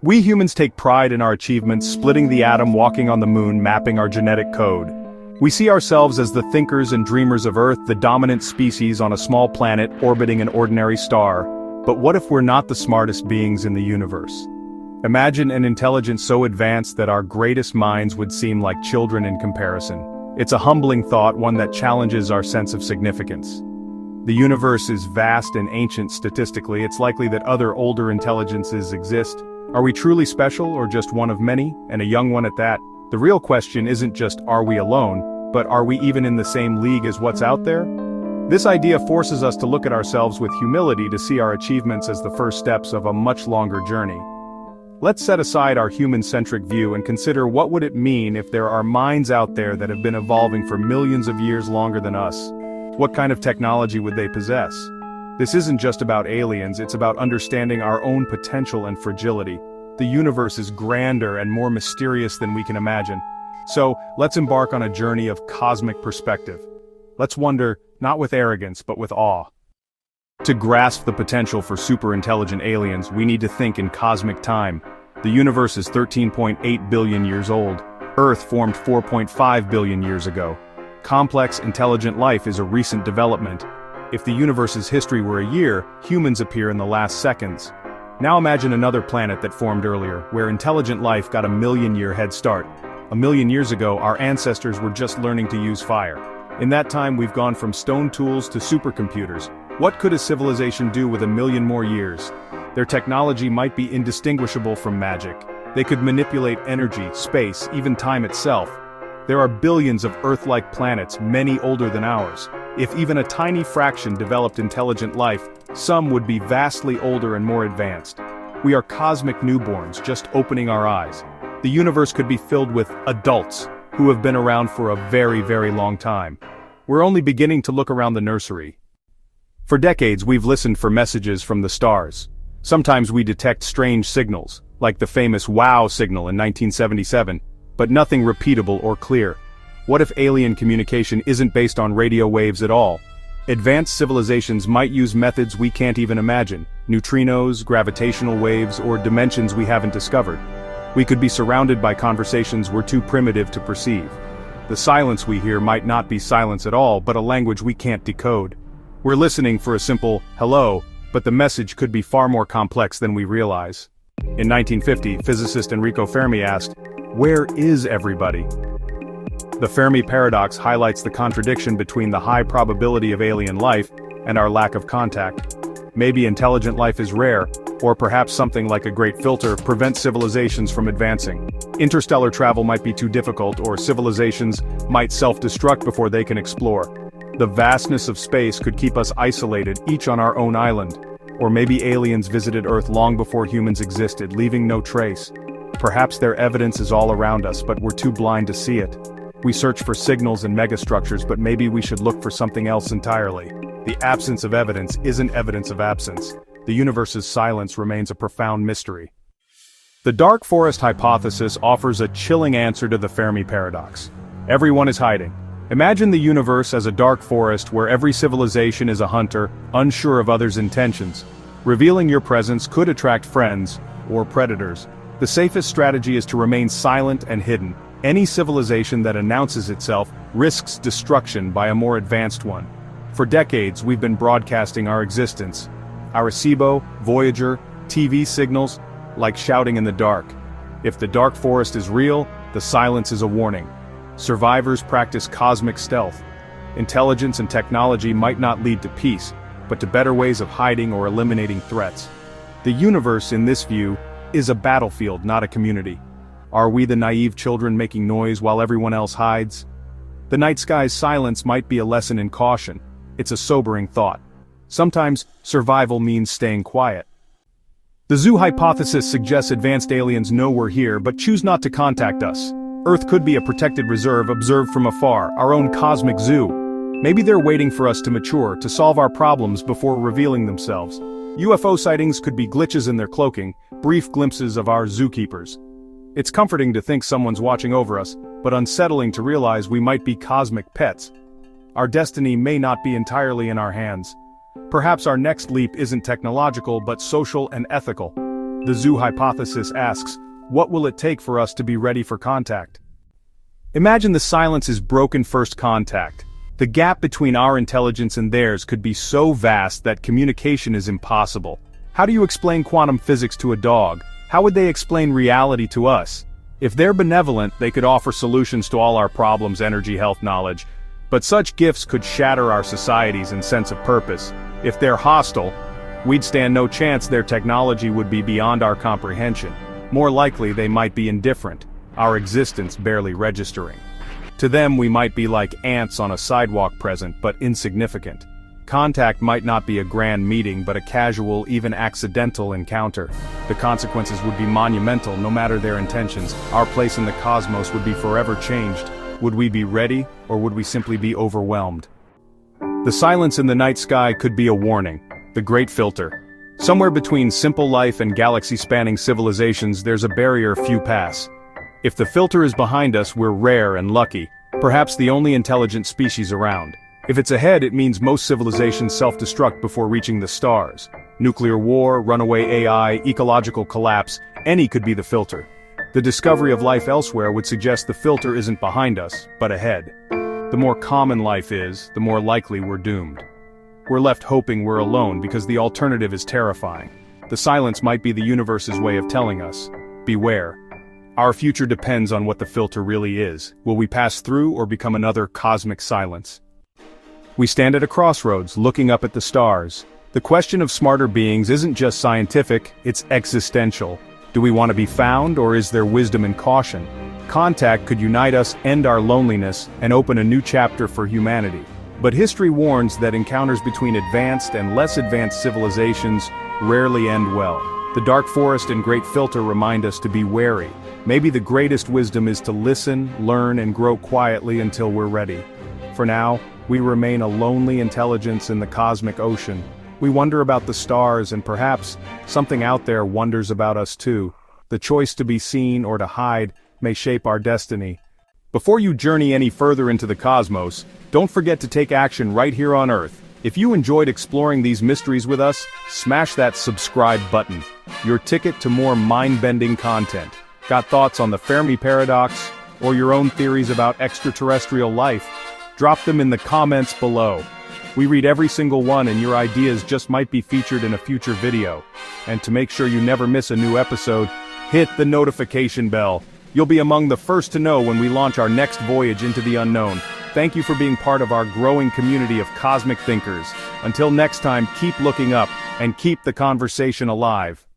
We humans take pride in our achievements, splitting the atom, walking on the moon, mapping our genetic code. We see ourselves as the thinkers and dreamers of Earth, the dominant species on a small planet orbiting an ordinary star. But what if we're not the smartest beings in the universe? Imagine an intelligence so advanced that our greatest minds would seem like children in comparison. It's a humbling thought, one that challenges our sense of significance. The universe is vast and ancient statistically. It's likely that other older intelligences exist. Are we truly special, or just one of many, and a young one at that? The real question isn't just are we alone, but are we even in the same league as what's out there? This idea forces us to look at ourselves with humility, to see our achievements as the first steps of a much longer journey. Let's set aside our human-centric view and consider what would it mean if there are minds out there that have been evolving for millions of years longer than us. What kind of technology would they possess? This isn't just about aliens, it's about understanding our own potential and fragility. The universe is grander and more mysterious than we can imagine. So, let's embark on a journey of cosmic perspective. Let's wonder, not with arrogance, but with awe. To grasp the potential for super-intelligent aliens, we need to think in cosmic time. The universe is 13.8 billion years old. Earth formed 4.5 billion years ago. Complex, intelligent life is a recent development. If the universe's history were a year, humans appear in the last seconds. Now imagine another planet that formed earlier, where intelligent life got a million-year head start. A million years ago, our ancestors were just learning to use fire. In that time, we've gone from stone tools to supercomputers. What could a civilization do with a million more years? Their technology might be indistinguishable from magic. They could manipulate energy, space, even time itself. There are billions of Earth-like planets, many older than ours. If even a tiny fraction developed intelligent life, some would be vastly older and more advanced. We are cosmic newborns, just opening our eyes. The universe could be filled with adults who have been around for a very, very long time. We're only beginning to look around the nursery. For decades, we've listened for messages from the stars. Sometimes we detect strange signals, like the famous WOW signal in 1977, but nothing repeatable or clear. What if alien communication isn't based on radio waves at all? Advanced civilizations might use methods we can't even imagine, neutrinos, gravitational waves, or dimensions we haven't discovered. We could be surrounded by conversations we're too primitive to perceive. The silence we hear might not be silence at all, but a language we can't decode. We're listening for a simple hello, but the message could be far more complex than we realize. In 1950, physicist Enrico Fermi asked, "Where is everybody?" The Fermi Paradox highlights the contradiction between the high probability of alien life and our lack of contact. Maybe intelligent life is rare, or perhaps something like a great filter prevents civilizations from advancing. Interstellar travel might be too difficult, or civilizations might self-destruct before they can explore. The vastness of space could keep us isolated, each on our own island. Or maybe aliens visited Earth long before humans existed, leaving no trace. Perhaps their evidence is all around us, but we're too blind to see it. We search for signals and megastructures, but maybe we should look for something else entirely. The absence of evidence isn't evidence of absence. The universe's silence remains a profound mystery. The dark forest hypothesis offers a chilling answer to the Fermi paradox. Everyone is hiding. Imagine the universe as a dark forest where every civilization is a hunter, unsure of others' intentions. Revealing your presence could attract friends, or predators. The safest strategy is to remain silent and hidden. Any civilization that announces itself risks destruction by a more advanced one. For decades, we've been broadcasting our existence. Arecibo, Voyager, TV signals, like shouting in the dark. If the dark forest is real, the silence is a warning. Survivors practice cosmic stealth. Intelligence and technology might not lead to peace, but to better ways of hiding or eliminating threats. The universe, in this view, is a battlefield, not a community. Are we the naive children making noise while everyone else hides? The night sky's silence might be a lesson in caution. It's a sobering thought. Sometimes, survival means staying quiet. The zoo hypothesis suggests advanced aliens know we're here but choose not to contact us. Earth could be a protected reserve observed from afar, our own cosmic zoo. Maybe they're waiting for us to mature, to solve our problems before revealing themselves. UFO sightings could be glitches in their cloaking, brief glimpses of our zookeepers. It's comforting to think someone's watching over us, but unsettling to realize we might be cosmic pets. Our destiny may not be entirely in our hands. Perhaps our next leap isn't technological but social and ethical. The zoo hypothesis asks, what will it take for us to be ready for contact? Imagine the silence is broken first contact. The gap between our intelligence and theirs could be so vast that communication is impossible. How do you explain quantum physics to a dog? How would they explain reality to us? If they're benevolent, they could offer solutions to all our problems, energy, health, knowledge. But such gifts could shatter our societies and sense of purpose. If they're hostile, we'd stand no chance. Their technology would be beyond our comprehension. More likely, they might be indifferent, our existence barely registering. To them, we might be like ants on a sidewalk, present but insignificant. Contact might not be a grand meeting but a casual, even accidental encounter. The consequences would be monumental. No matter their intentions, our place in the cosmos would be forever changed. Would we be ready, or would we simply be overwhelmed? The silence in the night sky could be a warning. The great filter. Somewhere between simple life and galaxy-spanning civilizations, there's a barrier few pass. If the filter is behind us, we're rare and lucky, perhaps the only intelligent species around. If it's ahead, it means most civilizations self-destruct before reaching the stars. Nuclear war, runaway AI, ecological collapse, any could be the filter. The discovery of life elsewhere would suggest the filter isn't behind us, but ahead. The more common life is, the more likely we're doomed. We're left hoping we're alone because the alternative is terrifying. The silence might be the universe's way of telling us, beware. Our future depends on what the filter really is. Will we pass through or become another cosmic silence? We stand at a crossroads, looking up at the stars. The question of smarter beings isn't just scientific, it's existential. Do we want to be found, or is there wisdom in caution? Contact could unite us, end our loneliness, and open a new chapter for humanity. But history warns that encounters between advanced and less advanced civilizations rarely end well. The dark forest and great filter remind us to be wary. Maybe the greatest wisdom is to listen, learn, and grow quietly until we're ready. For now, we remain a lonely intelligence in the cosmic ocean. We wonder about the stars, and perhaps something out there wonders about us too. The choice to be seen or to hide may shape our destiny. Before you journey any further into the cosmos, don't forget to take action right here on Earth. If you enjoyed exploring these mysteries with us, smash that subscribe button. Your ticket to more mind-bending content. Got thoughts on the Fermi Paradox, or your own theories about extraterrestrial life? Drop them in the comments below. We read every single one, and your ideas just might be featured in a future video. And to make sure you never miss a new episode, hit the notification bell. You'll be among the first to know when we launch our next voyage into the unknown. Thank you for being part of our growing community of cosmic thinkers. Until next time, keep looking up, and keep the conversation alive.